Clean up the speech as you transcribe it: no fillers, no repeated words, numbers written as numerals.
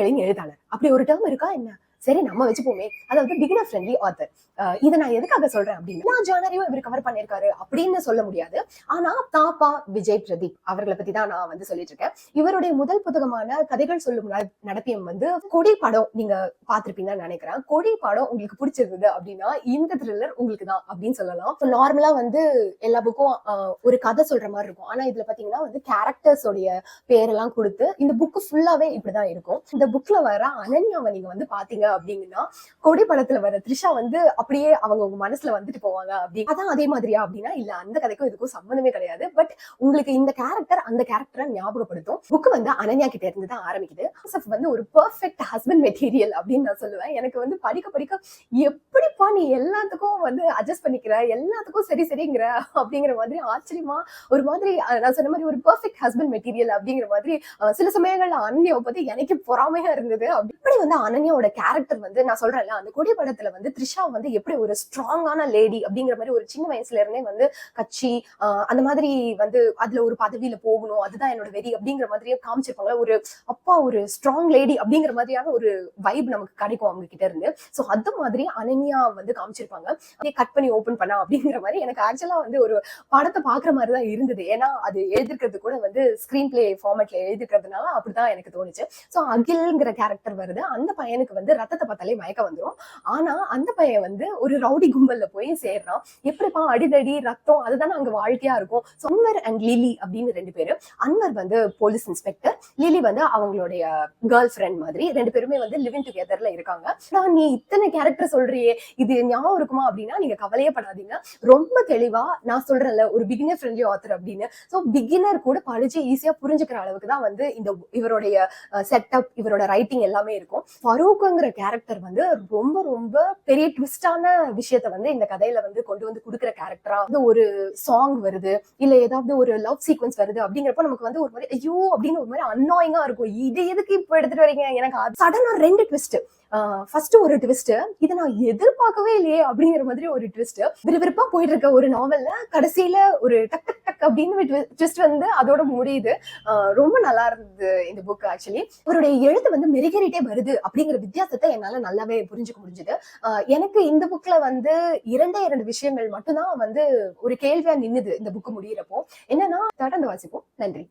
பிகினர்களின் எழுத்தாளர் அப்படி ஒரு டேர்ம் இருக்கா என்ன? சரி நம்ம வச்சுப்போமே. அதாவது பிகினர் ஃப்ரெண்ட்லி ஆத்தர். இதை நான் எதுக்காக சொல்றேன் அப்படின்னா, எல்லா ஜானரையும் இவர் கவர் பண்ணியிருக்காரு அப்படின்னு சொல்ல முடியாது. ஆனா தாப்பா விஜய் பிரதீப் அவர்களை பத்தி தான் நான் வந்து சொல்லிட்டு இருக்கேன். இவருடைய முதல் புத்தகமான கதைகள் சொல்லும் நடத்தியம் வந்து கொடி படம். நீங்க பாத்திருப்பீங்கன்னு நினைக்கிறேன். கொடி படம் உங்களுக்கு பிடிச்சிருந்தது அப்படின்னா இந்த த்ரில்லர் உங்களுக்கு தான் அப்படின்னு சொல்லலாம். நார்மலா வந்து எல்லா புக்கும் ஒரு கதை சொல்ற மாதிரி இருக்கும். ஆனா இதுல பாத்தீங்கன்னா வந்து கேரக்டர்ஸ் உடைய பேரெல்லாம் கொடுத்து இந்த புக்கு ஃபுல்லாவே இப்படிதான் இருக்கும். இந்த புக்ல வர அனன்யாவை நீங்க வந்து பாத்தீங்க அப்படிங்கன்னா, கொடி படத்துல வர த்ரிஷா வந்து அப்படியே அவங்க உங்க மனசுல வந்துட்டு போவாங்க. அப்படி அதான் அதே மாதிரியா அப்படின்னா இல்ல, அந்த கதைக்கும் இதுக்கும் சம்பந்தமே கிடையாது. பட் உங்களுக்கு இந்த கேரக்டர் அந்த கேரக்டரை ஞாபகப்படுத்தும். புக் வந்து அனன்யா கிட்ட இருந்து தான் ஆரம்பிக்குது. வந்து ஒரு பெர்ஃபெக்ட் ஹஸ்பண்ட் மெட்டீரியல் அப்படின்னு நான் சொல்லுவேன். எனக்கு வந்து படிக்க படிக்க எப்படிப்பா நீ எல்லாத்துக்கும் வந்து அட்ஜஸ்ட் பண்ணிக்கிற, எல்லாத்துக்கும் சரி சரிங்கிற அப்படிங்கிற மாதிரி ஆச்சரியமா ஒரு மாதிரி நான் சொன்ன மாதிரி ஒரு பெர்ஃபெக்ட் ஹஸ்பண்ட் மெட்டீரியல் அப்படிங்கிற மாதிரி சில சமயங்கள்ல அனன்யாவை பத்தி எனக்கு பொறாமையா இருந்தது. அப்படி வந்து அனன்யாவோட கேரக்டர் வந்து நான் சொல்றேன்ல, அந்த கொடி படத்துல வந்து த்ரிஷா வந்து எப்படி ஒரு ஸ்ட்ராங்கான லேடி அப்படிங்கிற மாதிரி ஒரு சின்ன வயசுல இருந்தே வந்து கட்சி அந்த மாதிரி வந்து அதுல ஒரு பதவியில போகணும், அதுதான் என்னோட வெறி அப்படிங்கிற மாதிரியே காமிச்சிருப்பாங்க. ஒரு அப்பா ஒரு ஸ்ட்ராங் லேடி அப்படிங்கிற மாதிரியான ஒரு வைப் நமக்கு கிடைக்கும் அவங்க கிட்ட இருந்து. சோ அது மாதிரி அனன்யா வந்து காமிச்சிருப்பாங்க. அதே கட் பண்ணி ஓபன் பண்ணா அப்படிங்கிற மாதிரி எனக்கு ஆக்சுவலா வந்து ஒரு படத்தை பாக்குற மாதிரிதான் இருந்தது. ஏன்னா அது எழுதிருக்கிறது கூட வந்து ஸ்கிரீன் பிளே ஃபார்மேட்ல எழுதிருக்கிறதுனால அப்படிதான் எனக்கு தோணுச்சு. சோ அகில்ங்கிற கேரக்டர் வருது. அந்த பையனுக்கு வந்து ரத்தத்தை பார்த்தாலே மயக்க வந்துடும். ஆனா அந்த பையன் வந்து ஒரு ரவுடி கும்பல்ல போய் சேர்றான். எப்படிப்பா அடிதடி ரத்தம் அதுதானே அங்க வாழ்க்கையா இருக்கும். அன்வர் அண்ட் லிலி அப்படின்னு 2 பேரு. அன்வர் வந்து போலீஸ் இன்ஸ்பெக்டர், லிலி வந்து அவங்களுடைய கேர்ள் ஃப்ரெண்ட் மாதிரி. 2 பேருமே வந்து லிவிங் டுகெதர்ல இருக்காங்க. நீ இத்தனை கேரக்டர் சொல்றியே, இது ஞாபகம் இருக்குமா அப்படின்னா நீங்க கவலையே படாதீங்க. ரொம்ப தெளிவா நான் சொல்றேன்ல ஒரு பிகினர் ஃப்ரெண்ட்லி ஆத்தர் அப்படின்னு. சோ பிகினர் கூட படிச்சு ஈஸியா புரிஞ்சுக்கிற அளவுக்கு தான் வந்து இந்த இவருடைய செட்டப், இவரோட ரைட்டிங் எல்லாமே இருக்கும். ஃபரூக்ங்கிற கேரக்டர் வந்து ரொம்ப ரொம்ப பெரிய ட்விஸ்டான விஷயத்த வந்து இந்த கதையில வந்து கொண்டு வந்து கொடுக்குற கேரக்டரா வந்து ஒரு சாங் வருது, இல்ல ஏதாவது ஒரு லவ் சீக்வன்ஸ் வருது அப்படிங்கிறப்ப நமக்கு வந்து ஒரு மாதிரி ஐயோ அப்படின்னு ஒரு மாதிரி அன்னாயிங்கா இருக்கும். இது எதுக்கு இப்ப எடுத்துட்டு வரீங்க? எனக்கு சடனா 2 ட்விஸ்ட். ஃபர்ஸ்ட் ஒரு ட்விஸ்ட், இதை நான் எதிர்பார்க்கவே இல்லையே அப்படிங்கிற மாதிரி ஒரு ட்விஸ்ட். விறுவிறுப்பா போயிட்டு இருக்க ஒரு நாவல்ல கடைசியில ஒரு டக் டக் டக் அப்படின்னு ட்விஸ்ட் வந்து அதோட முடியுது. ரொம்ப நல்லா இருந்தது இந்த புக். ஆக்சுவலி அவருடைய எழுத்து வந்து மெருகேறிட்டே வருது அப்படிங்கிற வித்தியாசத்தை என்னால நல்லாவே புரிஞ்சுக்க முடிஞ்சது. எனக்கு இந்த புக்ல வந்து 2 விஷயங்கள் மட்டும்தான் வந்து ஒரு கேள்வியா நின்னுது இந்த புக் முடியிறப்போ. என்னன்னா தொடர்ந்து வாசிப்போம். நன்றி.